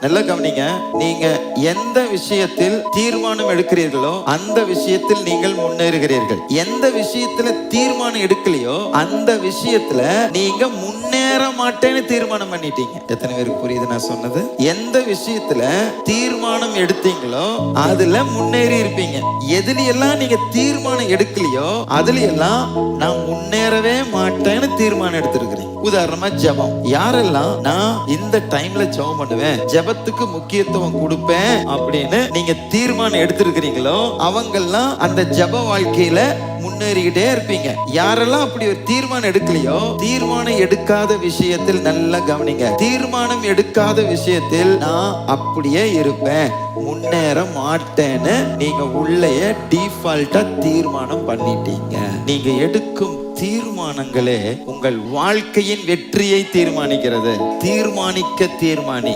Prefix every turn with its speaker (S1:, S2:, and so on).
S1: நல்லா கவனிங்க. நீங்க எந்த விஷயத்தில் தீர்மானம் எடுக்கிறீர்களோ அந்த விஷயத்தில் நீங்கள் முன்னேறுகிறீர்கள். எந்த விஷயத்துல தீர்மானம் எடுக்கலையோ அந்த விஷயத்துல நீங்க முன்னேற மாட்டேன்னு தீர்மானம் பண்ணிட்டீங்க. எத்தனை பேருக்கு புரியுது நான் சொன்னது? எந்த விஷயத்துல தீர்மானம் எடுத்தீங்களோ அதுல முன்னேறி இருப்பீங்க. எதுலையெல்லாம் நீங்க தீர்மானம் எடுக்கலையோ அதுல எல்லாம் நான் முன்னேறவே மாட்டேன்னு தீர்மானம் எடுத்திருக்கிறேன். உதாரணமா ஜெபம். யாரெல்லாம் நான் இந்த டைம்ல ஜெபம் பண்ணுவேன், ஜெபத்துக்கு முக்கியத்துவம் கொடுப்பேன் அப்படின்னு நீங்க தீர்மானம் எடுத்திருக்கிறீங்களோ அவங்கெல்லாம் அந்த ஜெப வாழ்க்கையில முன்னேறிக்கிட்டே இருப்பீங்க. யாரெல்லாம் அப்படி ஒரு தீர்மானம் எடுக்கலையோ, தீர்மானம் எடுக்காத விஷயத்தில் நல்லா கவனிங்க, தீர்மானம் எடுக்காத விஷயத்தில் நான் அப்படியே இருப்பேன், முன்னேற மாட்டேன்னு நீங்க உள்ளேயே டிஃபால்ட்டா தீர்மானம் பண்ணிட்டீங்க. நீங்க எடுக்கும் தீர்மானங்களே உங்கள் வாழ்க்கையின் வெற்றியை தீர்மானிக்கிறது. தீர்மானிக்க தீர்மானி.